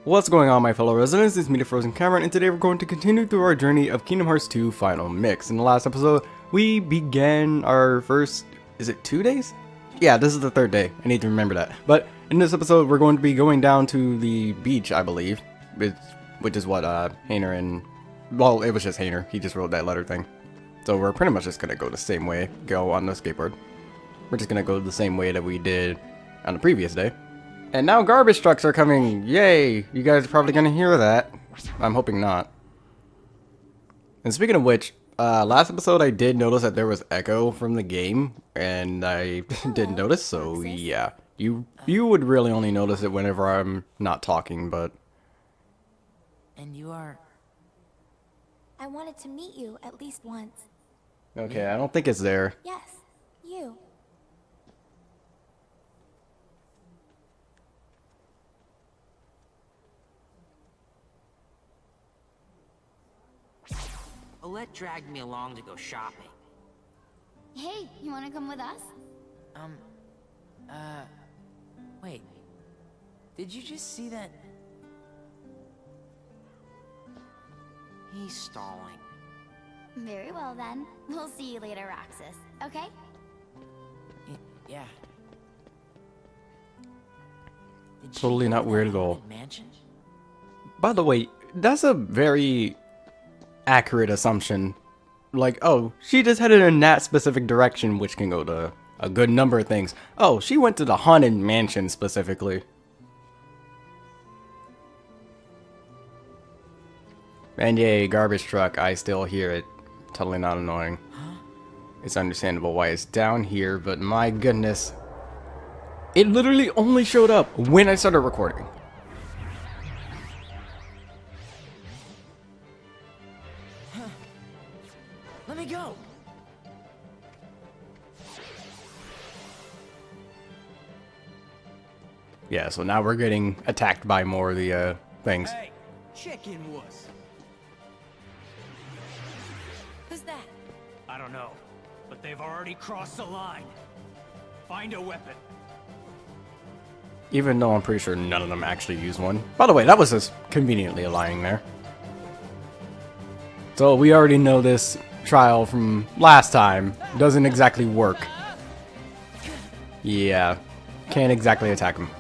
What's going on, my fellow residents? It's me, TheFrozenCavern, and today we're going to continue through our journey of Kingdom Hearts 2 Final Mix. In the last episode, we began our first, is it 2 days? Yeah, this is the third day. I need to remember that. But in this episode, we're going to be going down to the beach, I believe, which is what Hayner and, well, it was just Hayner. He just wrote that letter thing. So we're pretty much just going to go the same way, go on the skateboard. We're just going to go the same way that we did on the previous day. And now garbage trucks are coming! Yay! You guys are probably gonna hear that. I'm hoping not. And speaking of which, last episode I did notice that there was echo from the game, and I didn't notice, so yeah. You would really only notice it whenever I'm not talking, but... And you are... I wanted to meet you at least once. Okay, I don't think it's there. Yes, you. Olette dragged me along to go shopping. Hey, you want to come with us? Wait. Did you just see that? He's stalling. Very well then. We'll see you later, Roxas. Okay? Yeah. Did she Totally go not to weird that at all. haunted mansion? By the way, that's a very accurate assumption. Like, oh, she just headed in that specific direction, which can go to a good number of things. Oh, she went to the haunted mansion specifically. And yay, garbage truck, I still hear it. Totally not annoying. Huh? It's understandable why it's down here, but my goodness. It literally only showed up when I started recording. Let me go. Yeah, so now we're getting attacked by more of the things. Hey, chicken wuss. Who's that? I don't know, but they've already crossed the line. Find a weapon. Even though I'm pretty sure none of them actually use one. By the way, that was just conveniently lying there. So we already know this trial from last time doesn't exactly work. Yeah, can't exactly attack him.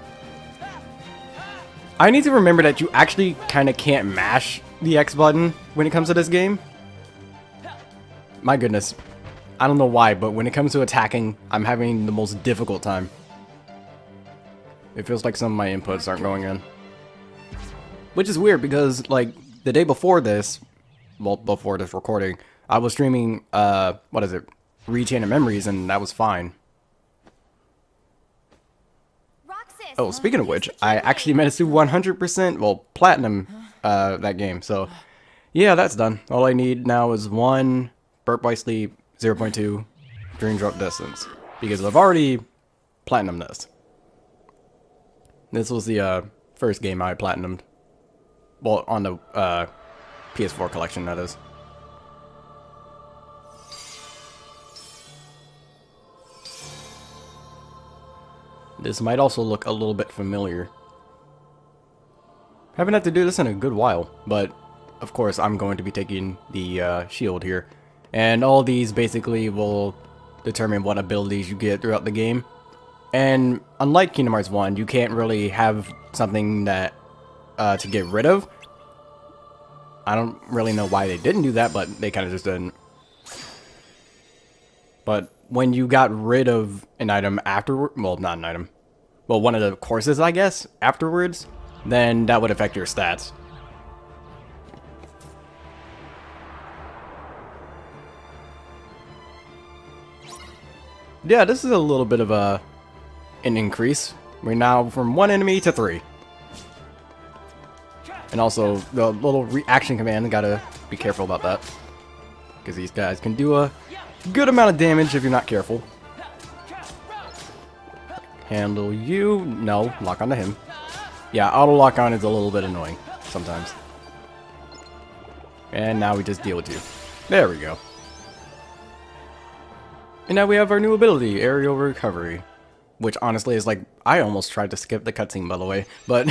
I need to remember that you actually kind of can't mash the X button when it comes to this game. My goodness. I don't know why, but when it comes to attacking, I'm having the most difficult time. It feels like some of my inputs aren't going in. Which is weird because, like, the day before this, well, before this recording, I was streaming, what is it? Rechain of Memories, and that was fine. Roxas! Oh, speaking of which, I actually managed to 100%, well, platinum, that game, so, yeah, that's done. All I need now is 1 Burp by Sleep, 0.2 Dream Drop Distance, because I've already platinumed this. This was the, first game I platinumed. Well, on the, PS4 collection, that is. This might also look a little bit familiar. Haven't had to do this in a good while, but of course I'm going to be taking the shield here. And all these basically will determine what abilities you get throughout the game. And unlike Kingdom Hearts 1, you can't really have something that to get rid of. I don't really know why they didn't do that, but they kind of just didn't. But when you got rid of an item afterward, well, not an item, well, one of the courses, I guess, afterwards, then that would affect your stats. Yeah, this is a little bit of an increase. We're now from 1 enemy to 3. And also, the little reaction command, gotta be careful about that. Because these guys can do a good amount of damage if you're not careful. Handle you. No, lock onto him. Yeah, auto lock on is a little bit annoying sometimes. And now we just deal with you. There we go. And now we have our new ability, Aerial Recovery. Which honestly is like, I almost tried to skip the cutscene, by the way, but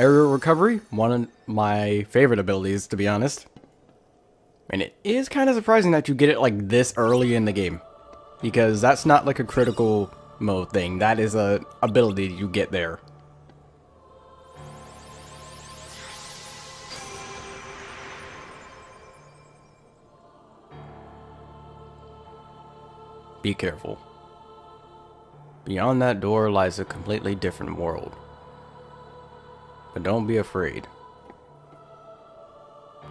Aerial recovery, one of my favorite abilities, to be honest. And it is kind of surprising that you get it like this early in the game, because that's not like a critical mode thing. That is a ability you get there. Be careful. Beyond that door lies a completely different world. But don't be afraid.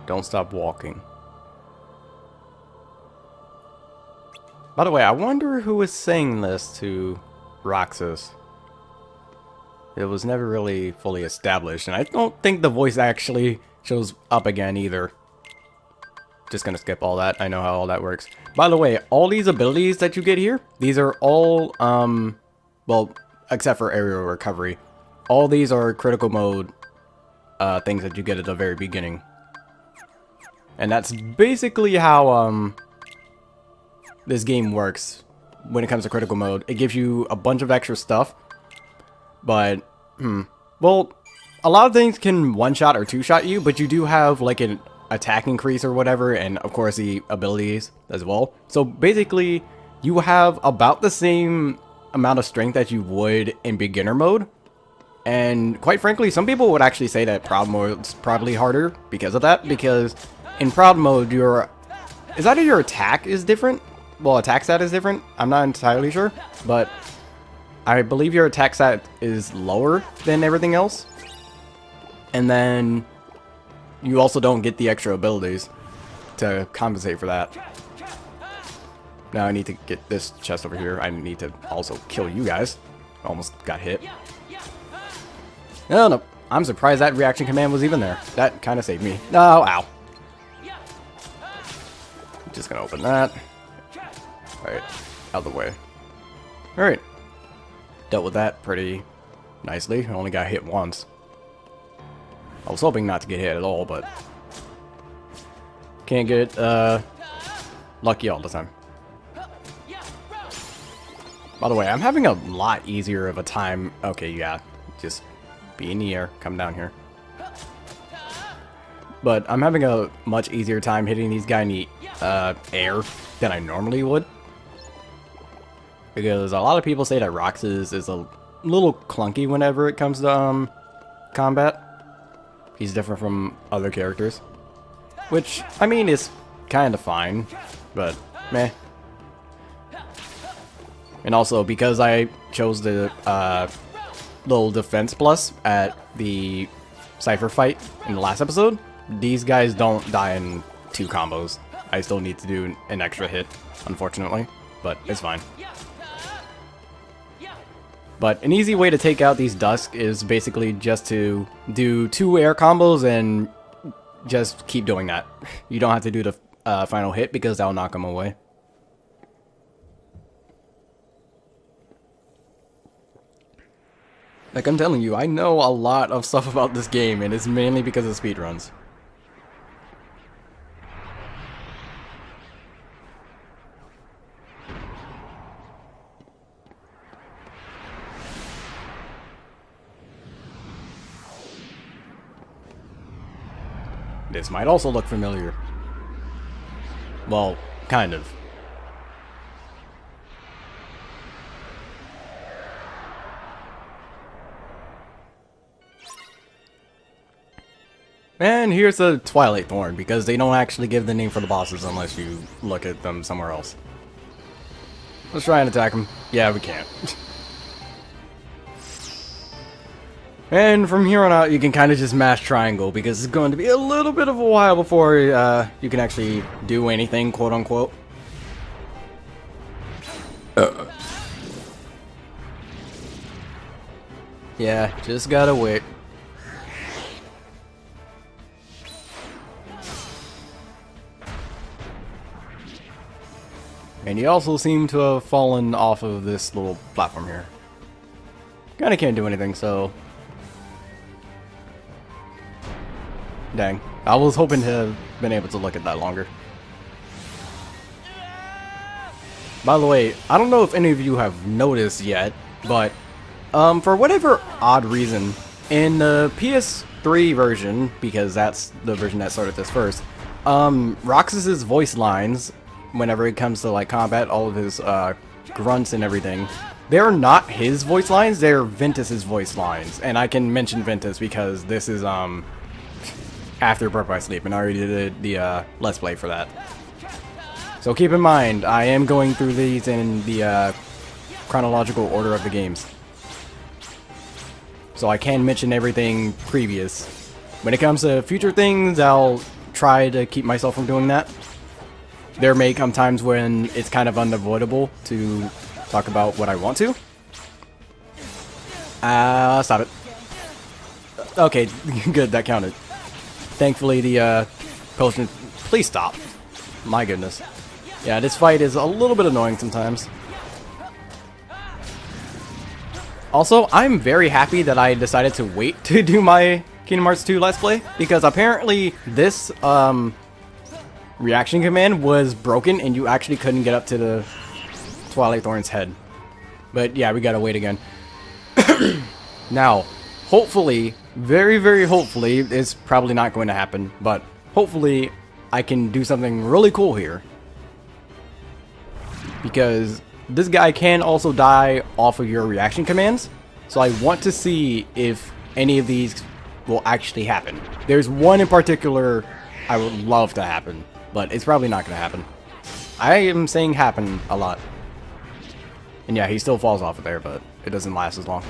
Don't stop walking. By the way, I wonder who was saying this to Roxas. It was never really fully established, and I don't think the voice actually shows up again either. Just gonna skip all that. I know how all that works. By the way, all these abilities that you get here, these are all, well, except for aerial recovery, all these are critical mode things that you get at the very beginning. And that's basically how this game works when it comes to critical mode. It gives you a bunch of extra stuff, but, well, a lot of things can one-shot or two-shot you, but you do have like an attack increase or whatever, and of course the abilities as well. So basically, you have about the same amount of strength that you would in beginner mode. And quite frankly, some people would actually say that proud mode's probably harder because of that, because in proud mode, is either your attack is different? Well, attack stat is different. I'm not entirely sure, but I believe your attack stat is lower than everything else. And then you also don't get the extra abilities to compensate for that. Now I need to get this chest over here. I need to also kill you guys. Almost got hit. No. I'm surprised that reaction command was even there. That kind of saved me. No, ow. Just gonna open that. Alright, out of the way. Alright. Dealt with that pretty nicely. I only got hit once. I was hoping not to get hit at all, but can't get lucky all the time. By the way, I'm having a lot easier of a time. Okay, yeah, just be in the air, come down here. But I'm having a much easier time hitting these guys in the air than I normally would, because a lot of people say that Roxas is a little clunky whenever it comes to combat. He's different from other characters, which, I mean, is kind of fine, but meh. And also, because I chose the little defense plus at the Cypher fight in the last episode, these guys don't die in 2 combos. I still need to do an extra hit, unfortunately, but it's fine. But an easy way to take out these Dusk is basically just to do 2 air combos and just keep doing that. You don't have to do the final hit because that'll knock them away. Like I'm telling you, I know a lot of stuff about this game, and it's mainly because of speedruns. This might also look familiar. Well, kind of. And here's the Twilight Thorn, because they don't actually give the name for the bosses unless you look at them somewhere else. Let's try and attack them. Yeah, we can't. And from here on out, you can kind of just mash triangle, because it's going to be a little bit of a while before you can actually do anything, quote unquote. Yeah, just gotta wait. And you also seem to have fallen off of this little platform here. Kinda can't do anything, so... Dang. I was hoping to have been able to look at that longer. By the way, I don't know if any of you have noticed yet, but for whatever odd reason, In the PS3 version, because that's the version that started this first, Roxas's voice lines, whenever it comes to like combat, all of his grunts and everything, they're not his voice lines, they're Ventus's voice lines. And I can mention Ventus because this is after Birth by Sleep, and I already did the Let's Play for that. So keep in mind, I am going through these in the chronological order of the games. So I can mention everything previous. When it comes to future things, I'll try to keep myself from doing that. There may come times when it's kind of unavoidable to talk about what I want to. Stop it. Okay, good, that counted. Thankfully the potion... Please stop. My goodness. Yeah, this fight is a little bit annoying sometimes. Also, I'm very happy that I decided to wait to do my Kingdom Hearts 2 Let's Play, because apparently this reaction command was broken and you actually couldn't get up to the Twilight Thorn's head. But yeah, we gotta wait again. Now, hopefully, very, very hopefully, it's probably not going to happen, but hopefully I can do something really cool here. Because this guy can also die off of your reaction commands, so I want to see if any of these will actually happen. There's one in particular I would love to happen, but it's probably not going to happen. I am saying happen a lot. And yeah, he still falls off of there, but it doesn't last as long.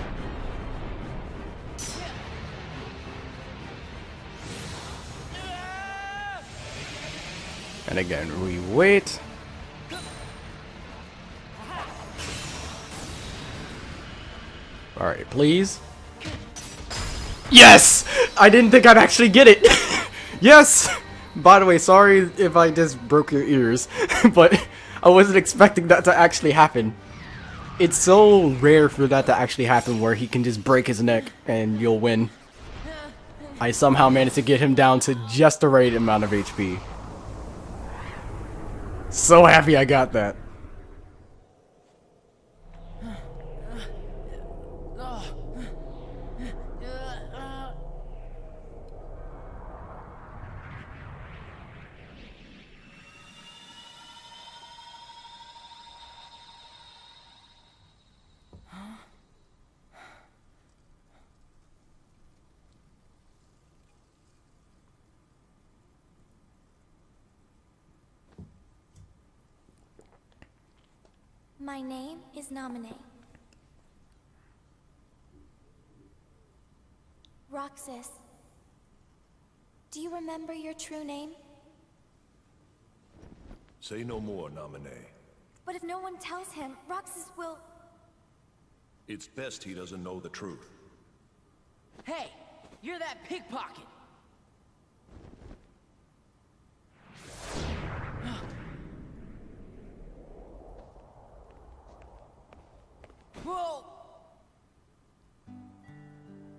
And again, we wait. Alright, please. Yes! I didn't think I'd actually get it! Yes! By the way, sorry if I just broke your ears, but I wasn't expecting that to actually happen. It's so rare for that to actually happen where he can just break his neck and you'll win. I somehow managed to get him down to just the right amount of HP. So happy I got that. My name is Nominee. Roxas. Do you remember your true name? Say no more, Nominee. But if no one tells him, Roxas will... It's best he doesn't know the truth. Hey, you're that pickpocket. Whoa!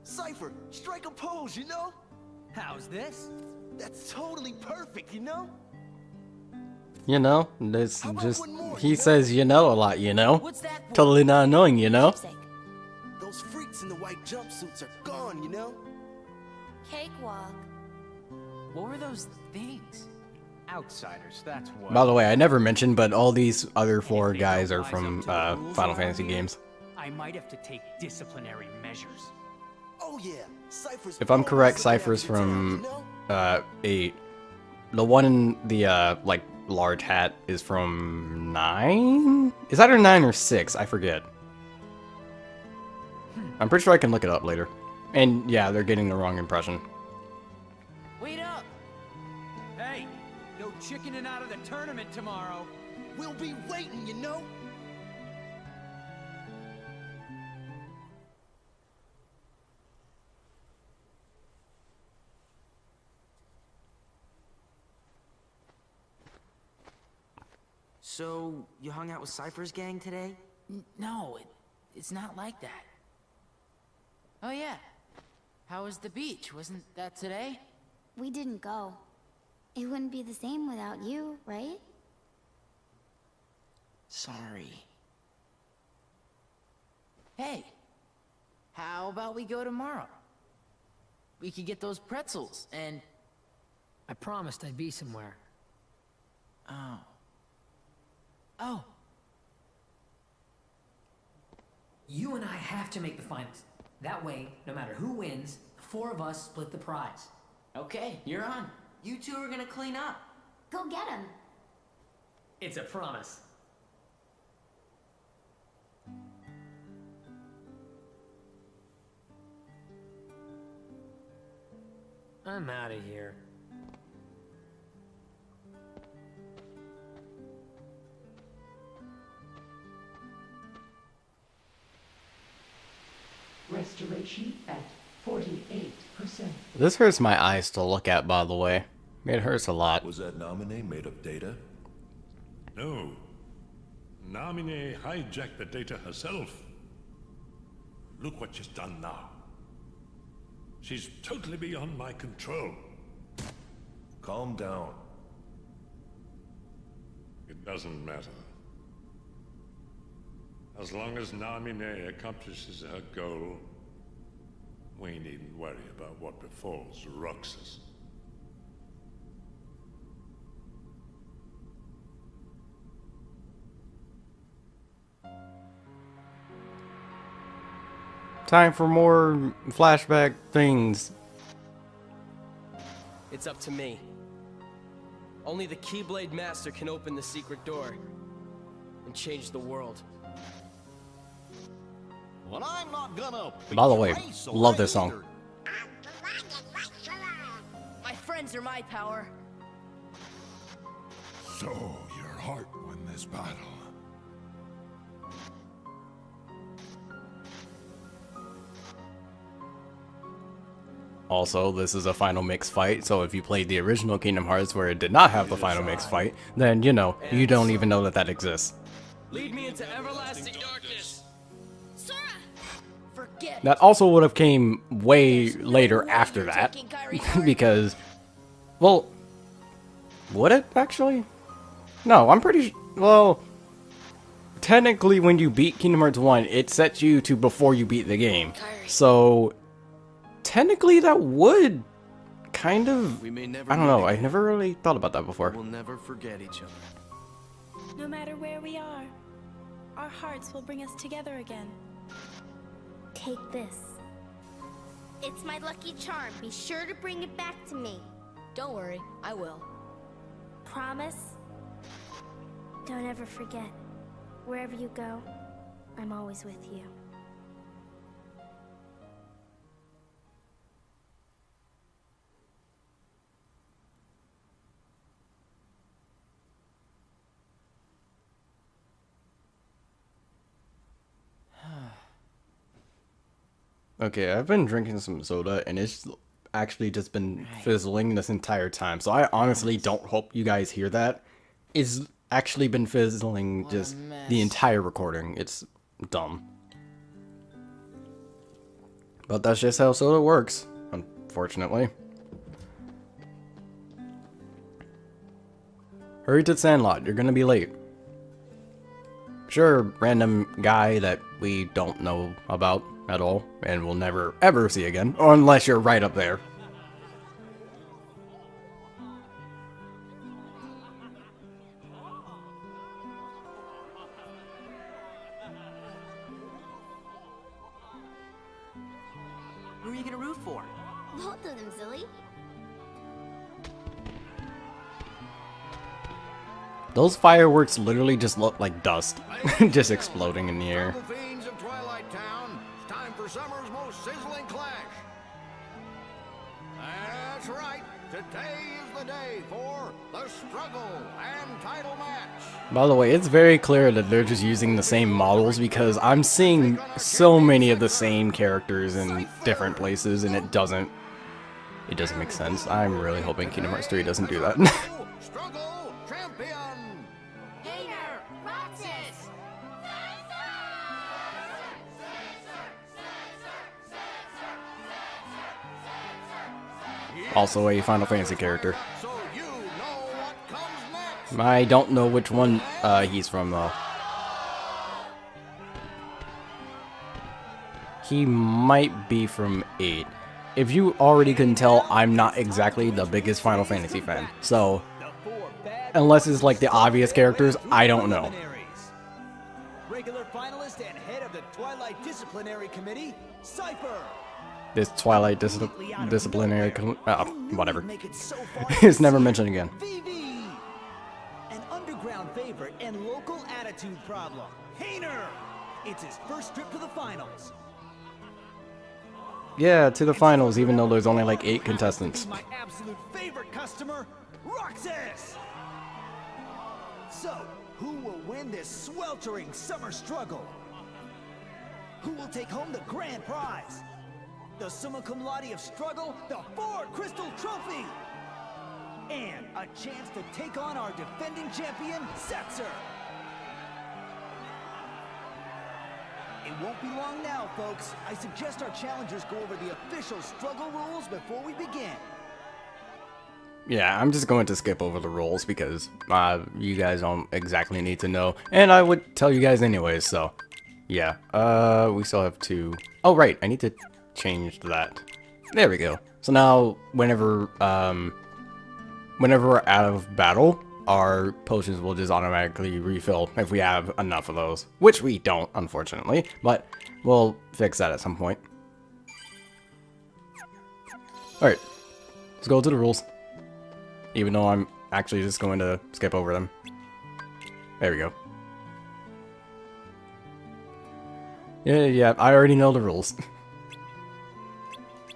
Cypher, strike a pose, you know? How's this? That's totally perfect, you know? You know, this How about just, one more, he you know? says you know a lot, you know? What's that for? Totally not annoying, you know? Keepsake. Those freaks in the white jumpsuits are gone, you know? Cakewalk. What were those things? Outsiders, that's what. By the way, I never mentioned, but all these other four guys are from Final Fantasy games. I might have to take disciplinary measures. Oh yeah, Cypher's If I'm always correct, looking after Cypher's the town, from you know? 8. The one in the like large hat is from 9? Is either 9 or 6, I forget. I'm pretty sure I can look it up later. And yeah, they're getting the wrong impression. Wait up! Hey, no chickening out of the tournament tomorrow. We'll be waiting, you know? So, you hung out with Cypher's gang today? No, it's not like that. Oh yeah. How was the beach? Wasn't that today? We didn't go. It wouldn't be the same without you, right? Sorry. Hey, how about we go tomorrow? we could get those pretzels, and... I promised I'd be somewhere. Oh. Oh. You and I have to make the finals. That way, no matter who wins, the 4 of us split the prize. Okay, you're on. You two are gonna clean up. Go get him. It's a promise. I'm out of here. Restoration at 48%. This hurts my eyes to look at, by the way. It hurts a lot. Was that nominee made of data? No. Namine hijacked the data herself. Look what she's done now. She's totally beyond my control. Calm down. It doesn't matter. As long as Namine accomplishes her goal, we needn't worry about what befalls Roxas. Time for more flashback things. It's up to me. Only the Keyblade Master can open the secret door and change the world. Well, I'm not gonna. By the way, love this song. My friends are my power. So, your heart won this battle. Also, this is a final mix fight, so if you played the original Kingdom Hearts where it did not have the final mix fight, then, you know, you don't even know that that exists. Lead me into everlasting darkness. Sora! Forget That also would have came way later after that, because, well, would it actually? No, I'm pretty well, technically when you beat Kingdom Hearts 1, it sets you to before you beat the game, so technically that would kind of, I don't know, I never really thought about that before. We'll never forget each other. No matter where we are, our hearts will bring us together again. Take this. It's my lucky charm. Be sure to bring it back to me. Don't worry, I will. Promise? Don't ever forget. Wherever you go, I'm always with you. Okay, I've been drinking some soda, and it's actually just been fizzling this entire time, so I honestly don't hope you guys hear that. It's actually been fizzling just the entire recording. It's dumb. But that's just how soda works, unfortunately. Hurry to the Sandlot, you're gonna be late. Sure, random guy that we don't know about at all, and we'll never ever see again, or unless you're right up there. Who are you gonna root for? Both of them, silly. Those fireworks literally just look like dust, just exploding in the air. The fiends of Twilight Town. It's time for summer's most sizzling clash. That's right. Today is the day for the struggle and title match. By the way, it's very clear that they're just using the same models, because I'm seeing so many of the same characters in different places, and it doesn't make sense. I'm really hoping Kingdom Hearts 3 doesn't do that. Struggle champion. Gainer, Roxas. Also a Final Fantasy character. So you know what comes next. I don't know which one he's from though. He might be from 8. if you already can tell, I'm not exactly the biggest Final Fantasy fan. So, unless it's like the obvious characters, I don't know. Regular finalist and head of the Twilight Disciplinary Committee, Cypher. This Twilight disciplinary, whatever. It's never mentioned again. VV, an underground favorite and local attitude problem, Hayner. It's his first trip to the finals. Yeah, to the finals, even though there's only like 8 contestants. My absolute favorite customer, Roxas. So, who will win this sweltering summer struggle? Who will take home the grand prize? The summa cum laude of struggle, the Ford Crystal Trophy! And a chance to take on our defending champion, Setzer! It won't be long now, folks. I suggest our challengers go over the official struggle rules before we begin. Yeah, I'm just going to skip over the rules because you guys don't exactly need to know. And I would tell you guys anyways, so... Yeah, we still have 2... Oh, right, I need to change that. There we go. So now, whenever we're out of battle, our potions will just automatically refill if we have enough of those. Which we don't, unfortunately, but we'll fix that at some point. Alright, let's go to the rules. Even though I'm actually just going to skip over them. There we go. Yeah, I already know the rules.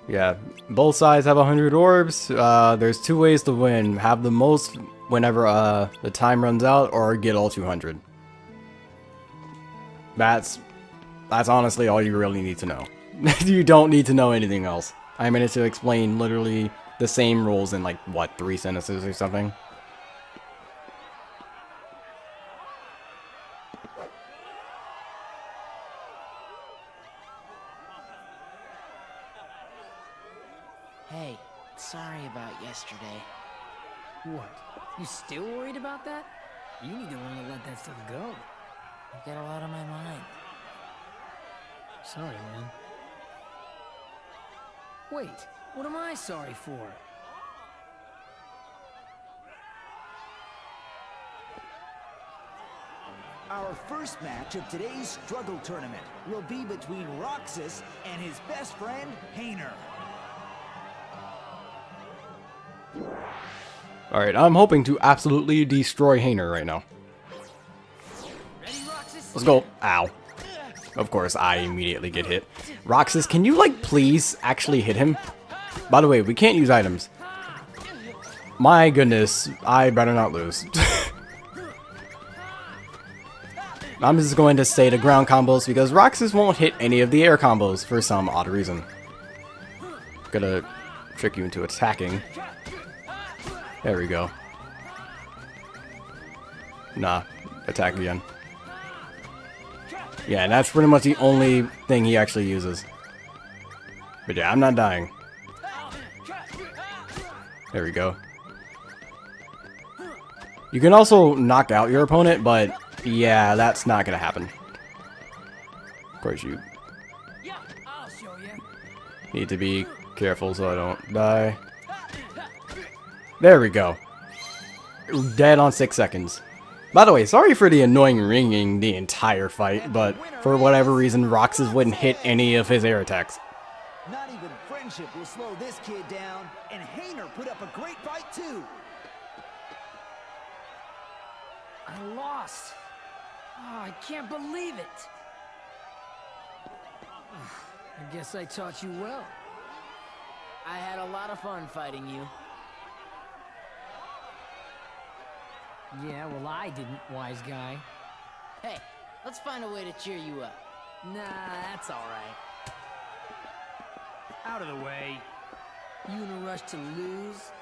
Yeah, both sides have 100 orbs. There's 2 ways to win. Have the most whenever the time runs out, or get all 200. That's honestly all you really need to know. You don't need to know anything else. I managed to explain literally the same rules in like, what, 3 sentences or something? Hey, sorry about yesterday. What? You still worried about that? You need to learn to let that stuff go. I've got a lot on my mind. Sorry, man. Wait, what am I sorry for? Our first match of today's struggle tournament will be between Roxas and his best friend, Hayner. Alright, I'm hoping to absolutely destroy Hayner right now. Let's go. Ow. Of course, I immediately get hit. Roxas, can you, like, please actually hit him? By the way, we can't use items. My goodness, I better not lose. I'm just going to stay to ground combos because Roxas won't hit any of the air combos for some odd reason. Gonna trick you into attacking. There we go. Nah, attack again. Yeah, that's pretty much the only thing he actually uses. But yeah, I'm not dying. There we go. You can also knock out your opponent, but yeah, that's not gonna happen. Of course, you need to be careful so I don't die. There we go. Dead on 6 seconds. By the way, sorry for the annoying ringing the entire fight, but for whatever reason, Roxas wouldn't hit any of his air attacks. Not even friendship will slow this kid down, and Hayner put up a great fight too. I lost. Oh, I can't believe it. I guess I taught you well. I had a lot of fun fighting you. Yeah, well, I didn't, wise guy. Hey, let's find a way to cheer you up. Nah, that's all right. Out of the way. You in a rush to lose?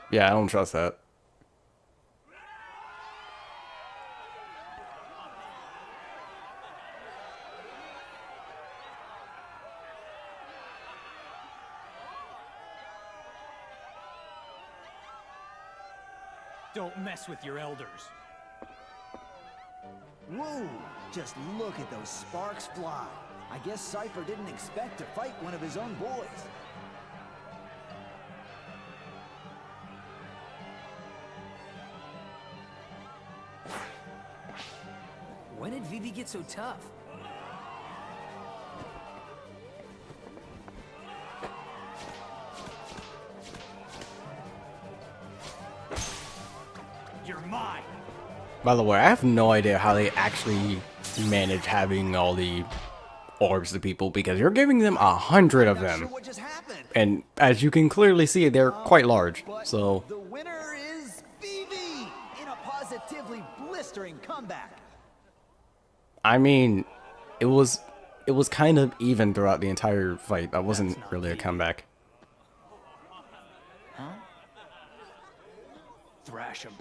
Yeah, I don't trust that. Don't mess with your elders. Whoa! Just look at those sparks fly. I guess Cypher didn't expect to fight one of his own boys. When did Vivi get so tough? You're mine. By the way, I have no idea how they actually manage having all the orbs to people, because you're giving them 100 of them. And as you can clearly see, they're quite large. So The winner is Vivi in a positively blistering comeback. I mean, it was kind of even throughout the entire fight. That wasn't really a comeback. Huh? Thrash him.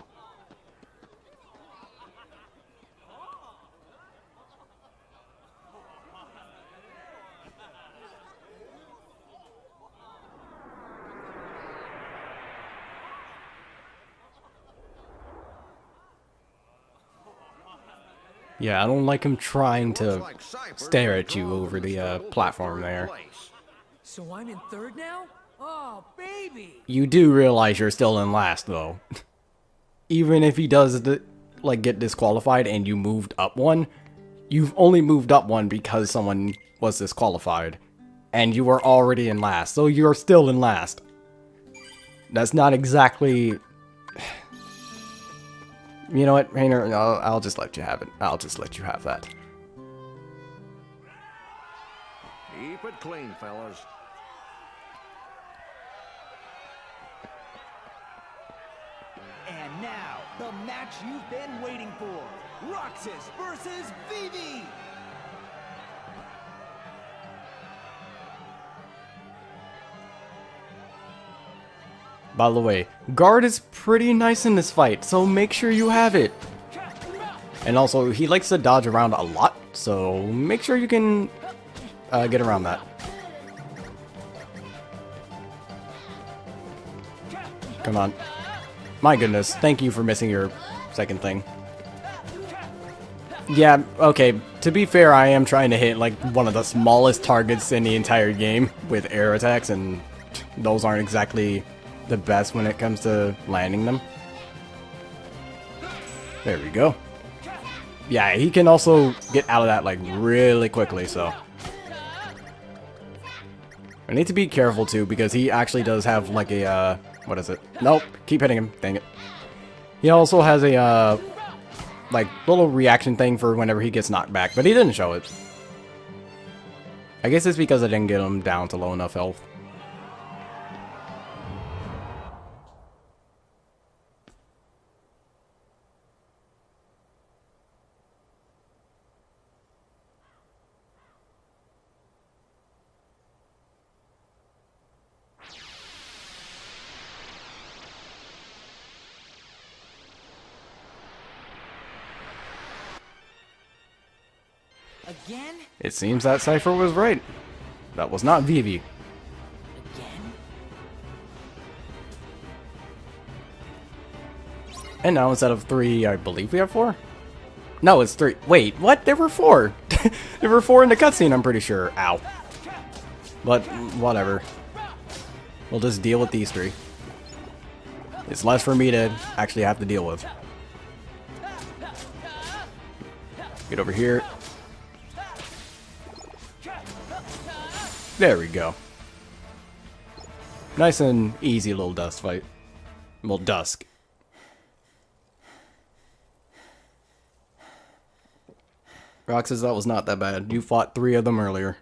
Yeah, I don't like him trying to stare at you over the platform there. So I'm in third now? Oh, baby! You do realize you're still in last, though. Even if he does, get disqualified and you moved up one, you've only moved up one because someone was disqualified. And you were already in last, so you're still in last. That's not exactly... You know what, Rainer? I'll just let you have it. I'll just let you have that. Keep it clean, fellas. And now, the match you've been waiting for. Roxas versus Vivi! By the way, guard is pretty nice in this fight, so make sure you have it. And also, he likes to dodge around a lot, so make sure you can get around that. Come on. My goodness, thank you for missing your second thing. Yeah, okay, to be fair, I am trying to hit like one of the smallest targets in the entire game with air attacks, and those aren't exactly the best when it comes to landing them. There we go. Yeah, he can also get out of that like really quickly, so I need to be careful too, because he actually does have like a what is it? Nope, keep hitting him. Dang it. He also has a like little reaction thing for whenever he gets knocked back, but he didn't show it. I guess it's because I didn't get him down to low enough health. Again? It seems that Cypher was right. That was not Vivi. Again? And now instead of 3, I believe we have 4? No, it's 3. Wait, what? There were 4! There were 4 in the cutscene, I'm pretty sure. Ow. But, whatever. We'll just deal with these 3. It's less for me to actually have to deal with. Get over here. There we go. Nice and easy little dust fight. Well, dusk. Roxas, that was not that bad. You fought 3 of them earlier.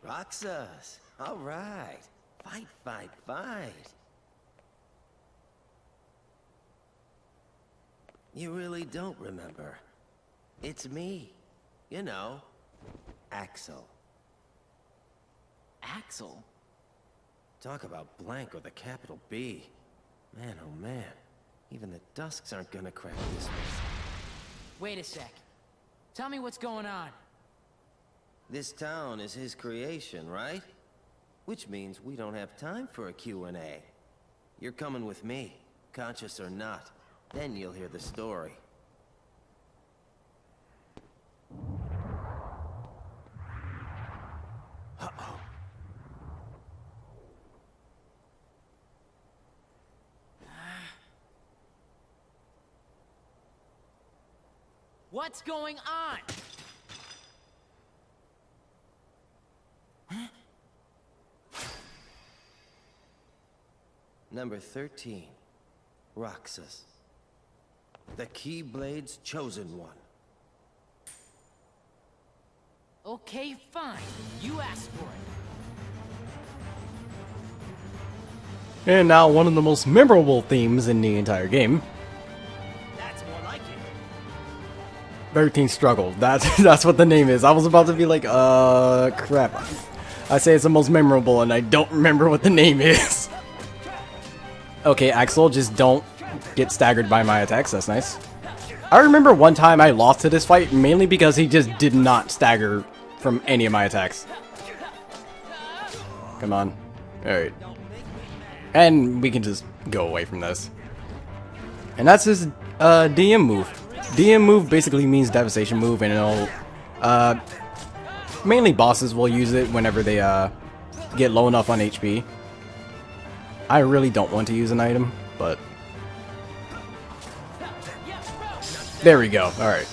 Roxas, all right. Fight, fight, fight. You really don't remember. It's me. You know, Axel. Axel? Talk about blank with a capital B. Man, oh man. Even the Dusks aren't gonna crack this one. Wait a sec. Tell me what's going on. This town is his creation, right? Which means we don't have time for a Q&A. You're coming with me, conscious or not. Then you'll hear the story. Uh-oh. What's going on? Huh? Number 13, Roxas. The Keyblade's chosen one. Okay, fine. You asked for it. And now one of the most memorable themes in the entire game. That's more like it. 13 Struggle. That's what the name is. I was about to be like, crap. I say it's the most memorable and I don't remember what the name is. Okay, Axel, just don't get staggered by my attacks. That's nice. I remember one time I lost to this fight mainly because he just did not stagger from any of my attacks. Come on. Alright. And we can just go away from this. And that's his DM move. DM move basically means devastation move, and it'll mainly bosses will use it whenever they get low enough on HP. I really don't want to use an item, but there we go. Alright.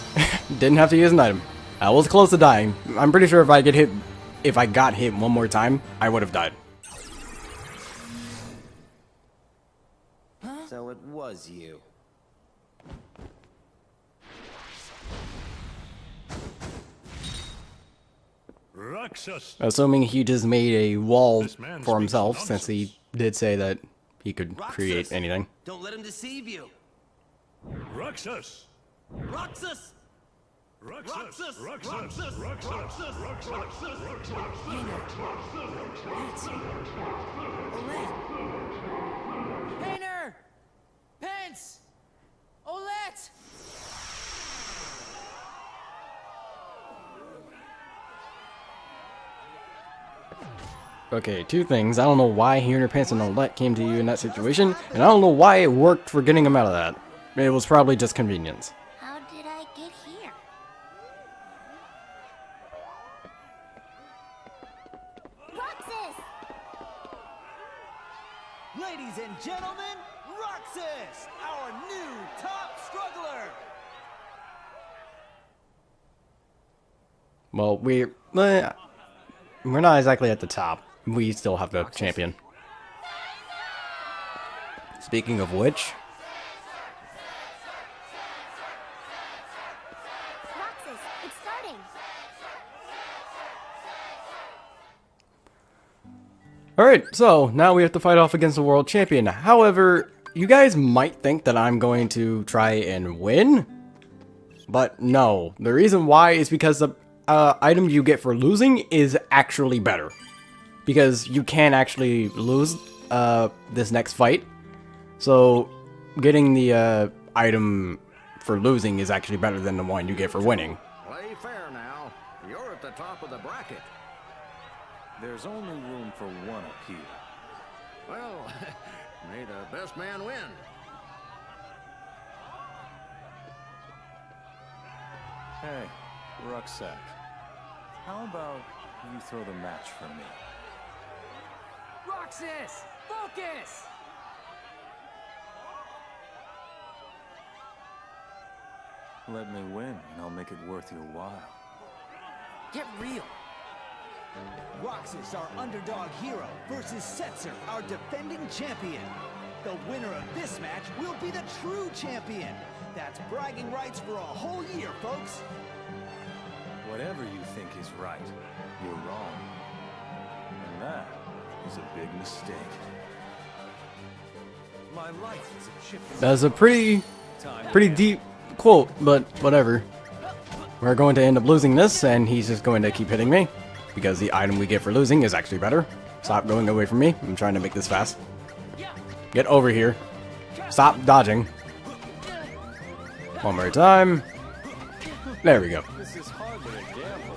Didn't have to use an item. I was close to dying. I'm pretty sure if I got hit one more time, I would have died. So it was you. Roxas. Assuming he just made a wall for himself, since he did say that he could create anything. Don't let him deceive you. Roxas. Roxas. Roxas. Roxas. Roxas. Painter! Pence! Olette! Okay, two things. I don't know why Hunter Pants and Olette came to you in that situation, and I don't know why it worked for getting him out of that. It was probably just convenience. How did I get here? Roxas! Ladies and gentlemen, Roxas, our new top struggler. Well, we're not exactly at the top. We still have the champion. Speaking of which, Roxas, it's starting. alright, so now we have to fight off against the world champion. However, you guys might think that I'm going to try and win, but no. The reason why is because the item you get for losing is actually better. Because you can actually lose this next fight. So getting the item for losing is actually better than the one you get for winning. Play fair now. You're at the top of the bracket. There's only room for one up here. Well, may the best man win. Hey, Rucksack. How about you throw the match for me? Roxas! Focus! Let me win, and I'll make it worth your while. Get real. Roxas, our underdog hero, versus Setzer, our defending champion. The winner of this match will be the true champion. That's bragging rights for a whole year, folks. Whatever you think is right, you're wrong. And that is a big mistake. My life is a chip. That's a pretty deep quote, but whatever. We're going to end up losing this, and he's just going to keep hitting me. Because the item we get for losing is actually better. Stop going away from me. I'm trying to make this fast. Get over here. Stop dodging. One more time. There we go. This is hardly a gamble.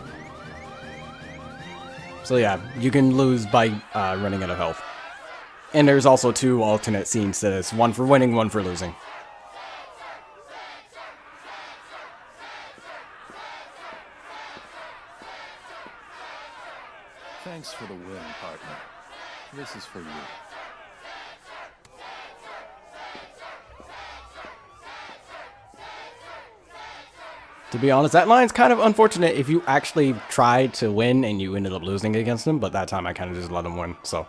So yeah, you can lose by running out of health. And there's also 2 alternate scenes to this. One for winning, one for losing. Thanks for the win, partner. This is for you. To be honest, that line's kind of unfortunate if you actually tried to win and you ended up losing against him, but that time I kind of just let him win, so.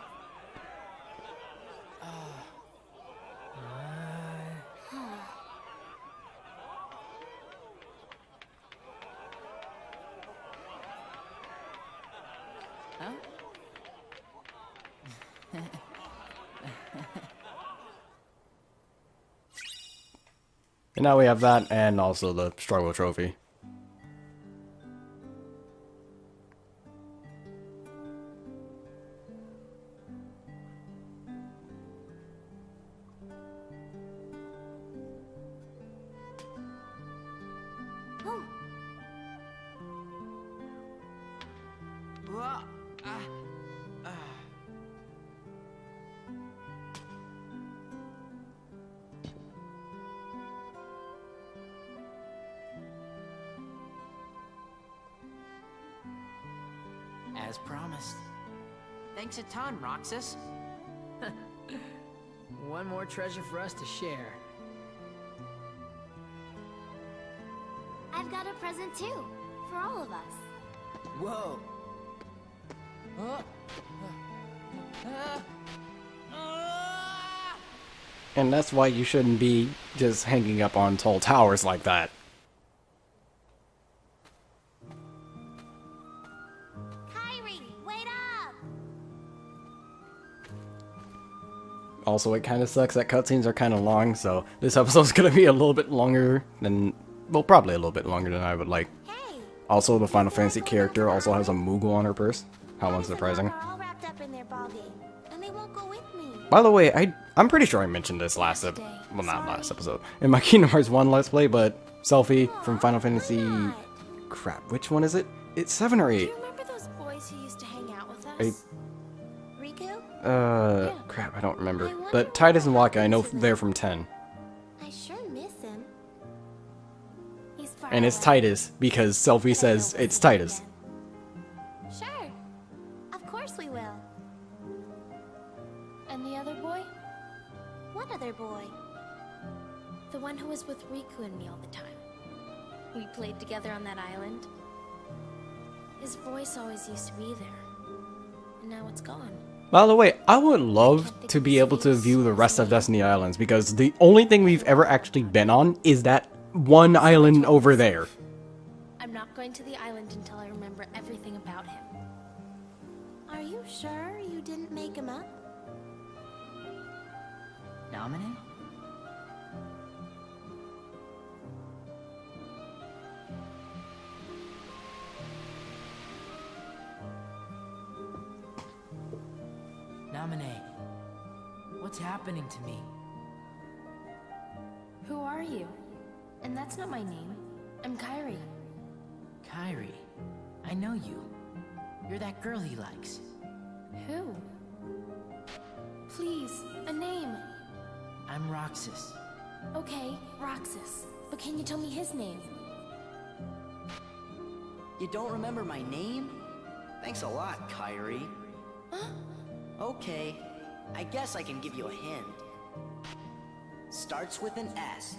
And now we have that, and also the struggle trophy. As promised. Thanks a ton, Roxas. One more treasure for us to share. I've got a present too, for all of us. Whoa. And that's why you shouldn't be just hanging up on tall towers like that. Kyrie, wait up! Also, it kind of sucks that cutscenes are kind of long, so this episode's going to be a little bit longer than, well, probably a little bit longer than I would like. Hey, Also, the Final Fantasy character also has a Moogle on her purse. How unsurprising. are all wrapped up in their ball game, and they won't go with me. By the way, I'm pretty sure I mentioned this last episode. Well, not last episode. In my Kingdom Hearts 1 Let's Play, but Selphie from Final Fantasy... Crap, which one is it? It's 7 or 8. Do you remember those boys who used to hang out with us? Riku? Crap, I don't remember. But Titus and Waka, I know they're from 10. I sure miss him. He's far And it's away. Titus, because Selphie says it's Titus. Sure. Of course we will. And the other boy? What other boy? The one who was with Riku and me all the time. We played together on that island. His voice always used to be there. And now it's gone. By the way, I would love to be able to view the rest of Destiny Islands, because the only thing we've ever actually been on is that one island over there. I'm not going to the island until I remember everything about him. Are you sure you didn't make him up? Nominate? Nominate. What's happening to me? Who are you? And that's not my name. I'm Kyrie. Kyrie. I know you. You're that girl he likes. Who? Please, a name. I'm Roxas. Okay, Roxas. But can you tell me his name? You don't remember my name? Thanks a lot, Kyrie. Okay, I guess I can give you a hint. Starts with an S.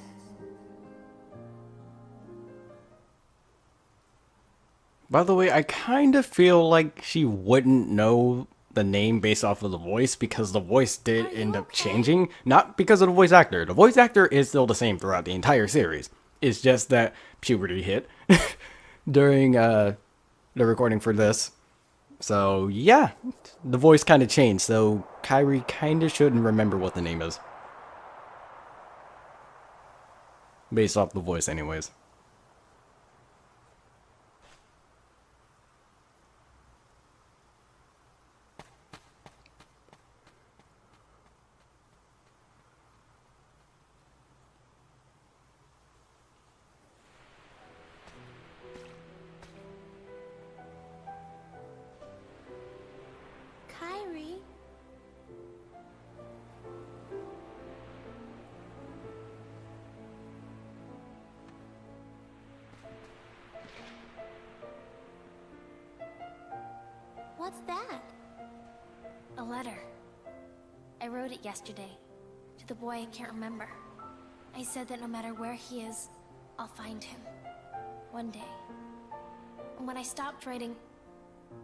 By the way, I kind of feel like she wouldn't know the name based off of the voice, because the voice did end up changing. Not because of the voice actor. The voice actor is still the same throughout the entire series. It's just that puberty hit during the recording for this. So, yeah, the voice kind of changed, so Kyrie kind of shouldn't remember what the name is. Based off the voice anyways. What's that? A letter. I wrote it yesterday. To the boy I can't remember. I said that no matter where he is, I'll find him. One day. And when I stopped writing,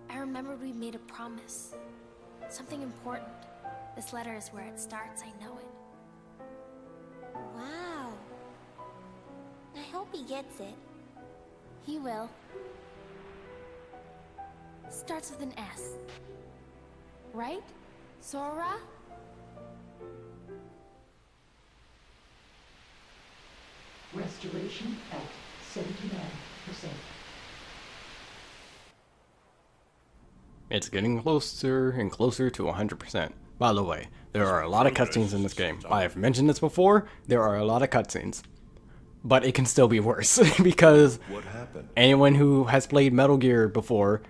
I remembered we made a promise. Something important. This letter is where it starts, I know it. Wow. I hope he gets it. He will. Starts with an S. Right? Sora? Restoration at 79%. It's getting closer and closer to 100%. By the way, there are a lot of cutscenes in this game. I have mentioned this before, there are a lot of cutscenes. But it can still be worse, because anyone who has played Metal Gear before,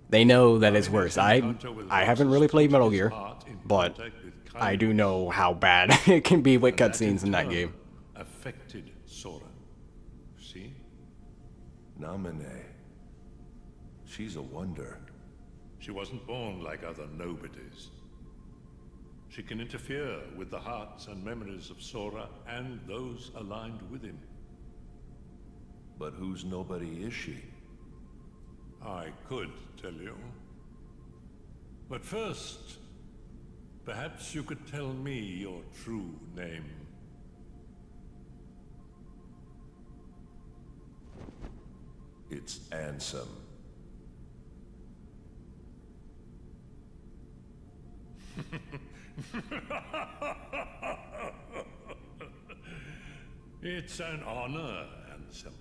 they know that it's worse. I haven't really played Metal Gear, but I do know how bad it can be with cutscenes in that game. Affected Sora. See? Namine. She's a wonder. She wasn't born like other nobodies. She can interfere with the hearts and memories of Sora and those aligned with him. But whose nobody is she? I could tell you. But first, perhaps you could tell me your true name. It's Ansem. It's an honor, Ansem.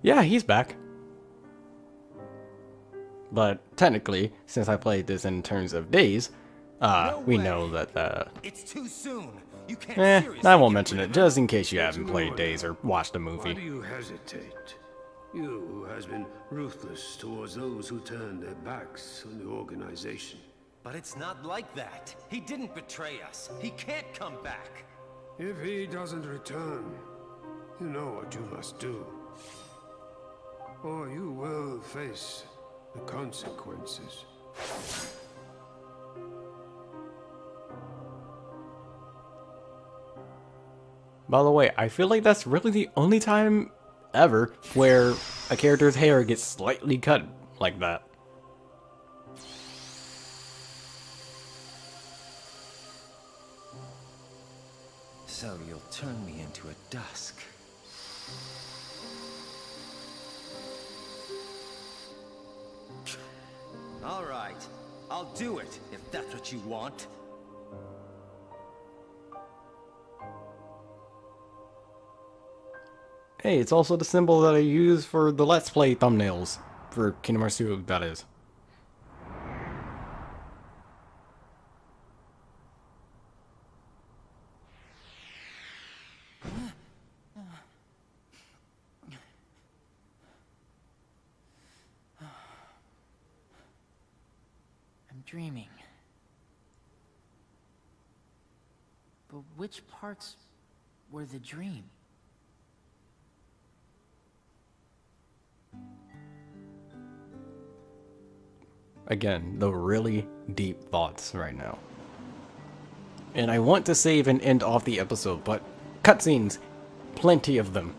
Yeah, he's back. But technically, since I played this in terms of days, we know that It's too soon. You can't I won't mention it, just in case you haven't played Days or watched the movie. Why do you hesitate? You who has been ruthless towards those who turned their backs on the organization. But it's not like that. He didn't betray us. He can't come back. If he doesn't return, you know what you must do. Or you will face the consequences. By the way, I feel like that's really the only time ever where a character's hair gets slightly cut like that. So you'll turn me into a dusk. All right, I'll do it if that's what you want. Hey, it's also the symbol that I use for the Let's Play thumbnails for Kingdom Hearts 2, that is. I'm dreaming. But which parts were the dream? Again, the really deep thoughts right now. And I want to save and end off the episode, but cutscenes, plenty of them.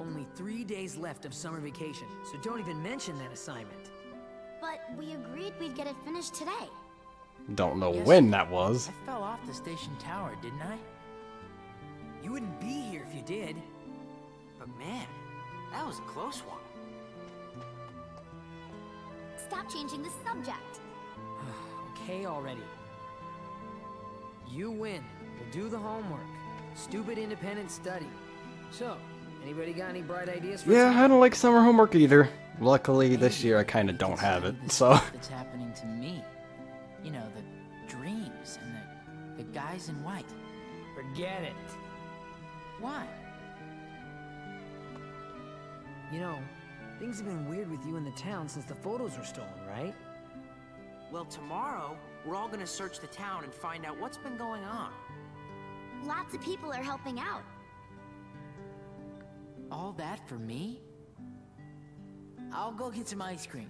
Only 3 days left of summer vacation, so don't even mention that assignment. But we agreed we'd get it finished today. Don't know when that was. I fell off the station tower, didn't I? You wouldn't be here if you did. But man, that was a close one. Stop changing the subject. Okay already. You win. We'll do the homework. Stupid independent study. So, anybody got any bright ideas for Yeah, I don't like summer homework either. Luckily, this year I kind of don't have it, so... That's happening to me. You know, the dreams and the guys in white. Forget it. Why? You know, things have been weird with you in the town since the photos were stolen, right? Well, tomorrow, we're all gonna search the town and find out what's been going on. Lots of people are helping out. All that for me? I'll go get some ice cream.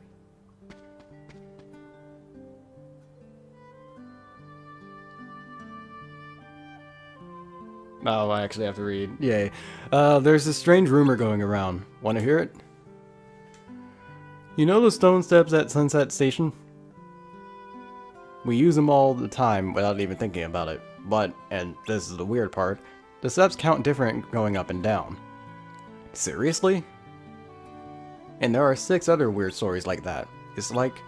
Oh, I actually have to read. Yay. There's a strange rumor going around. Want to hear it? You know the stone steps at Sunset Station? We use them all the time without even thinking about it. But, and this is the weird part, the steps count different going up and down. Seriously? And there are 6 other weird stories like that. It's like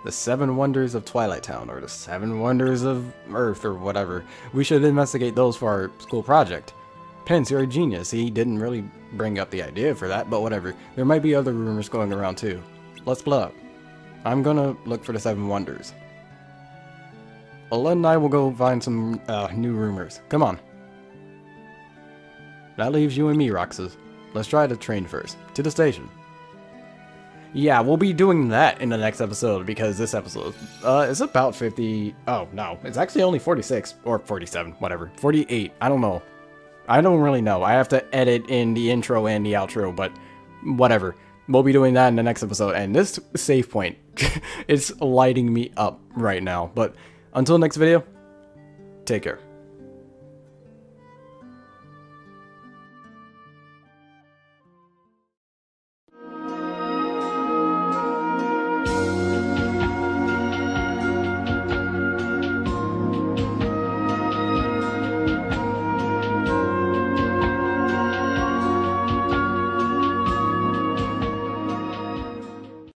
the 7 Wonders of Twilight Town, or the 7 Wonders of Earth, or whatever. We should investigate those for our school project. Pence, you're a genius. He didn't really bring up the idea for that, but whatever. There might be other rumors going around too. Let's split up. I'm gonna look for the 7 Wonders. Ola and I will go find some new rumors. Come on. That leaves you and me, Roxas. Let's try the train first. To the station. Yeah, we'll be doing that in the next episode, because this episode is about 50... Oh, no. It's actually only 46. Or 47. Whatever. 48. I don't know. I don't really know. I have to edit in the intro and the outro, but whatever. We'll be doing that in the next episode. And this save point, it's lighting me up right now. But until next video, take care.